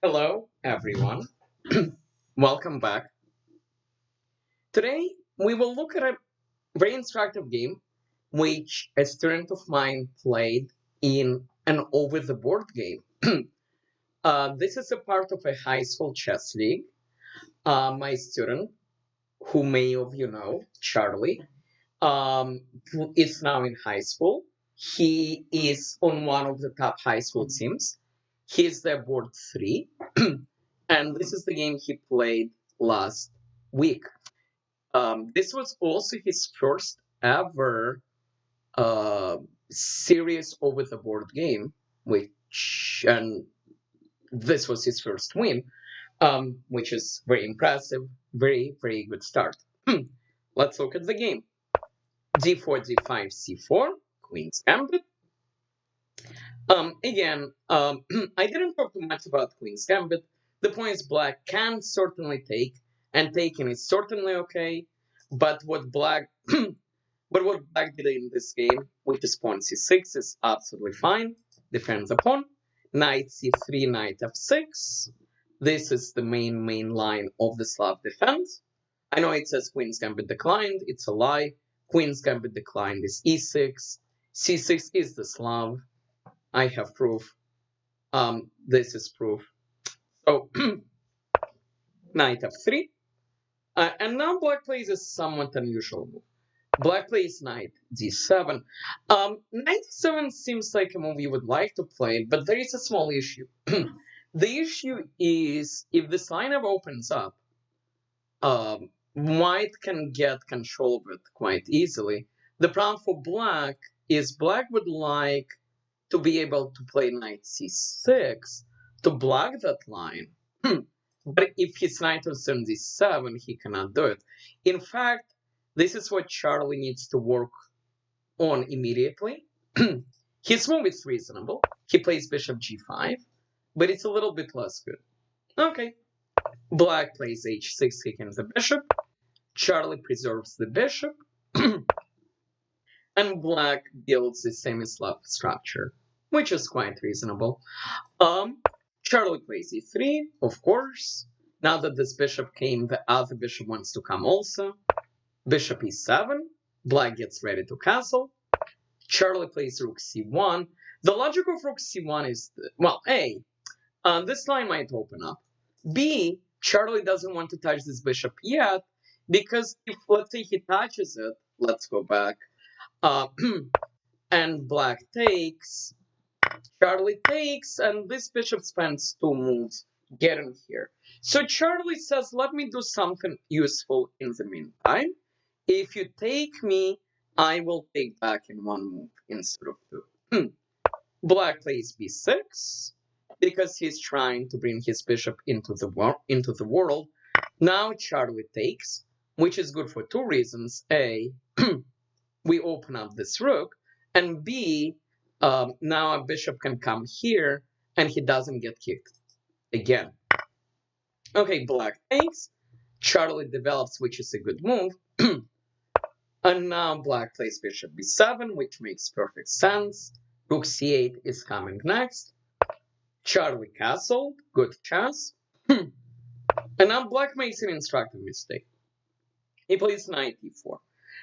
Hello, everyone. Welcome back. Today, we will look at a very instructive game which a student of mine played in an over the board game. This is a part of a high school chess league. My student, who many of you know, Charlie, who is now in high school. He is on one of the top high school teams. He's the board three. And this is the game he played last week. This was also his first ever serious over the board game, and this was his first win, which is very impressive. Very, very good start. Let's look at the game. D4, D5, C4, Queen's Gambit. Again, I didn't talk too much about Queen's Gambit. The point is black can certainly take, and taking is certainly okay. But what black did in this game, which is pawn c6, is absolutely fine. Defends the pawn. Knight c3, knight f6. This is the main line of the Slav defense. I know it says Queen's Gambit declined. It's a lie. Queen's Gambit declined is e6. c6 is the Slav. I have proof. This is proof. So, knight f3. And now black plays a somewhat unusual move. Black plays knight d7. Knight d7 seems like a move you would like to play, but there is a small issue. The issue is if this lineup opens up, white can get control of it quite easily. The problem for black is black would like to be able to play knight c6 to block that line. But if his knight was on d7, he cannot do it. In fact, this is what Charlie needs to work on immediately. His move is reasonable. He plays bishop g5, but it's a little bit less good. Okay. Black plays h6, kicking the bishop. Charlie preserves the bishop. And black builds the semi-Slav structure, which is quite reasonable. Charlie plays e3, of course. Now that this bishop came, the other bishop wants to come also. Bishop e7. Black gets ready to castle. Charlie plays rook c1. The logic of rook c1 is, well, A, this line might open up. B, Charlie doesn't want to touch this bishop yet, because if, let's say, he touches it, let's go back, and black takes, Charlie takes, and this bishop spends two moves getting here. So Charlie says, let me do something useful in the meantime. If you take me, I will take back in one move instead of two. Black plays b6 because he's trying to bring his bishop into the world. Now Charlie takes, which is good for two reasons. A, we open up this rook, and B, now a bishop can come here and he doesn't get kicked again. Okay, black takes. Charlie develops, which is a good move. And now black plays bishop b7, which makes perfect sense. Rook c8 is coming next. Charlie castled, good chess. And now black makes an instructive mistake. He plays knight e4.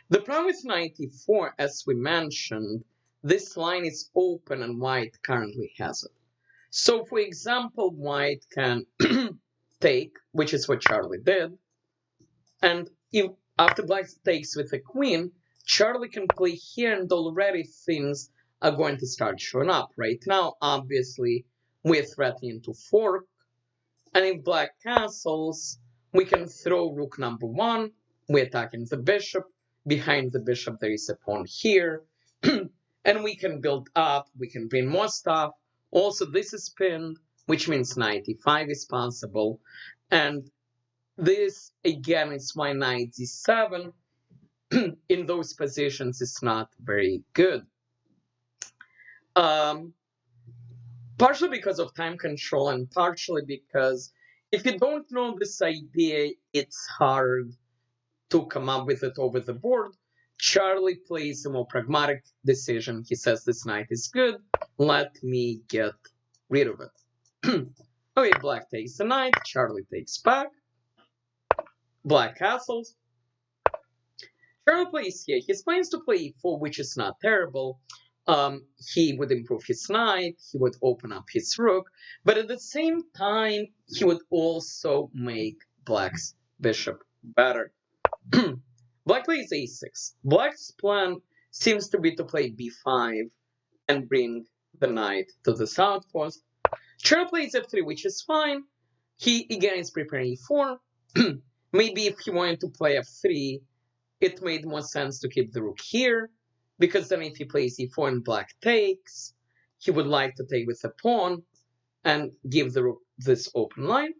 The problem with knight e4, as we mentioned, this line is open and white currently has it. So, for example, white can take, which is what Charlie did, and if after black takes with a queen, Charlie can play here, and already things are going to start showing up. Right now, obviously, we're threatening to fork, and if black castles, we can throw rook number one, we're attacking the bishop, behind the bishop there is a pawn here, and we can build up, we can bring more stuff. Also, this is pinned, which means knight e5 is possible, and this, again, is why knight d7 in those positions is not very good. Partially because of time control, and partially because if you don't know this idea, it's hard to come up with it over the board. Charlie plays a more pragmatic decision. He says this knight is good, let me get rid of it. Okay, black takes the knight, Charlie takes back, black castles. Charlie plays here. He plans to play e4, which is not terrible. He would improve his knight, he would open up his rook, but at the same time, he would also make black's bishop better. Black plays a6. Black's plan seems to be to play b5 and bring the knight to the southpost. Charlie plays f3, which is fine. He again is preparing e4. Maybe if he wanted to play f3, it made more sense to keep the rook here, because then if he plays e4 and black takes, he would like to take with the pawn and give the rook this open line.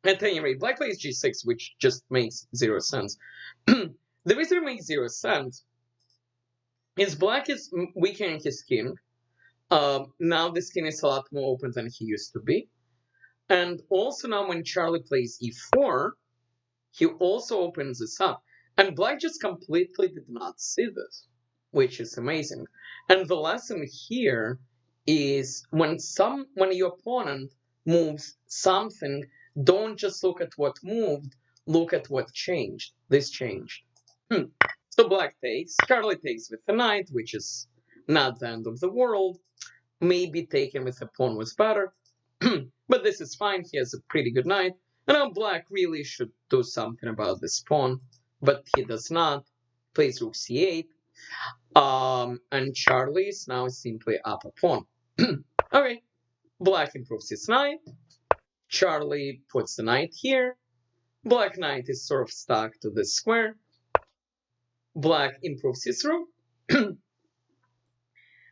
At any rate, black plays g6, which just makes zero sense. The reason it makes zero sense is black is weakening his king. Now this king is a lot more open than he used to be. And also now when Charlie plays e4, he also opens this up. And black just completely did not see this, which is amazing. And the lesson here is when your opponent moves something, don't just look at what moved, look at what changed. This changed. So black takes, Charlie takes with the knight, which is not the end of the world. Maybe taking with the pawn was better. But this is fine, he has a pretty good knight. And now black really should do something about this pawn, but he does not. Plays rook c8. And Charlie is now simply up a pawn. Okay, black improves his knight. Charlie puts the knight here. Black knight is sort of stuck to this square. Black improves his rook.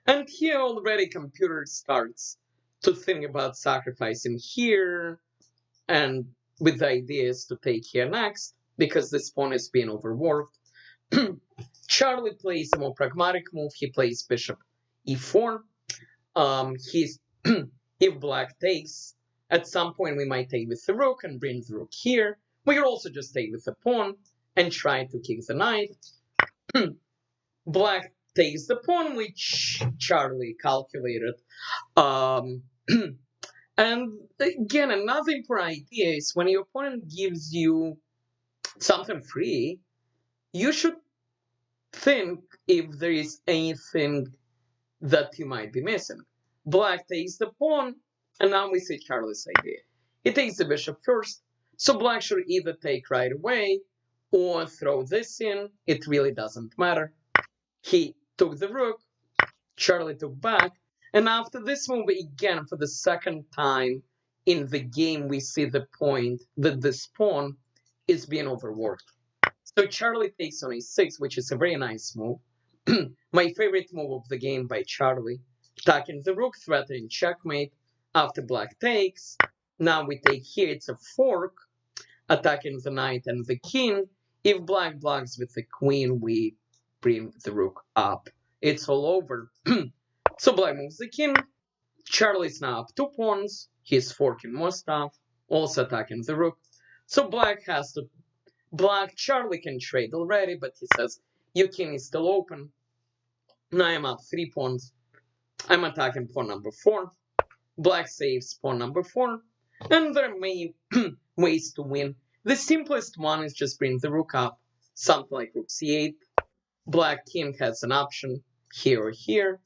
And here already computer starts to think about sacrificing here, and with the idea is to take here next, because this pawn is being overworked. Charlie plays a more pragmatic move. He plays bishop e4. If black takes, at some point we might take with the rook and bring the rook here. We could also just take with the pawn and try to kick the knight. Black takes the pawn, which Charlie calculated. And again, another important idea is when your opponent gives you something free, you should think if there is anything that you might be missing. Black takes the pawn, and now we see Charlie's idea. He takes the bishop first, so black should either take right away or throw this in. It really doesn't matter. He took the rook, Charlie took back, and after this move, again, for the second time in the game, we see the point that this pawn is being overworked. So Charlie takes on a6, which is a very nice move. My favorite move of the game by Charlie. Attacking the rook, threatening checkmate. After black takes, now we take here, it's a fork. Attacking the knight and the king. If black blocks with the queen, we bring the rook up. It's all over. So black moves the king. Charlie's now up 2 pawns. He's forking more stuff. Also attacking the rook. So black has to... Charlie can trade already, but he says, your king is still open. Now I'm up 3 pawns. I'm attacking pawn number 4. Black saves pawn number 4. And there are many ways to win. The simplest one is just bring the rook up. Something like rook c8. Black king has an option here or here.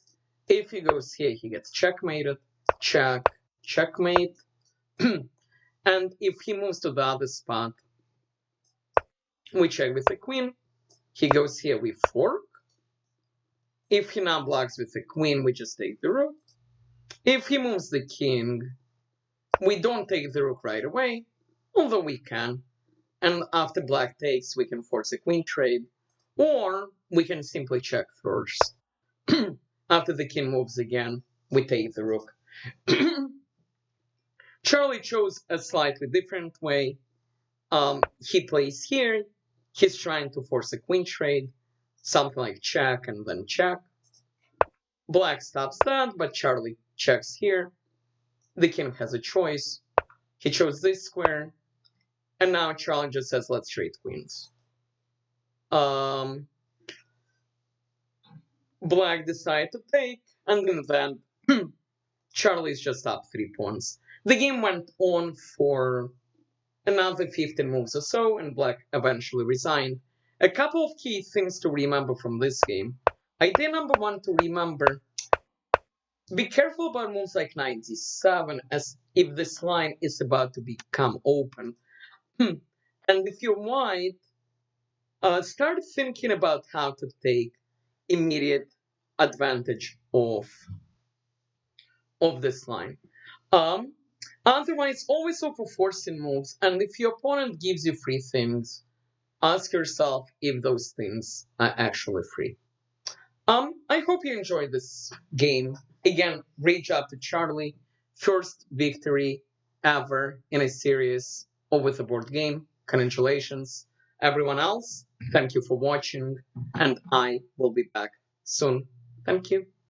If he goes here, he gets checkmated. Check, checkmate. And if he moves to the other spot, we check with the queen. He goes here, we fork. If he now blocks with the queen, we just take the rook. If he moves the king, we don't take the rook right away, although we can. And after black takes, we can force a queen trade. Or we can simply check first. After the king moves again, we take the rook. Charlie chose a slightly different way. He plays here. He's trying to force a queen trade. Something like check and then check. Black stops that, but Charlie checks here. The king has a choice. He chose this square. And now Charlie just says, let's trade queens. Black decided to take, and then Charlie's just up 3 pawns. The game went on for another 15 moves or so, and Black eventually resigned. A couple of key things to remember from this game. Idea number one to remember: be careful about moves like 97, as if this line is about to become open. And if you're white, start thinking about how to take immediate advantage of this line. Um, Otherwise, always go for forcing moves, and if your opponent gives you free things, ask yourself if those things are actually free. I hope you enjoyed this game. Again, great job to Charlie. First victory ever in a series or with a board game. Congratulations. Everyone else, thank you for watching, and I will be back soon. Thank you.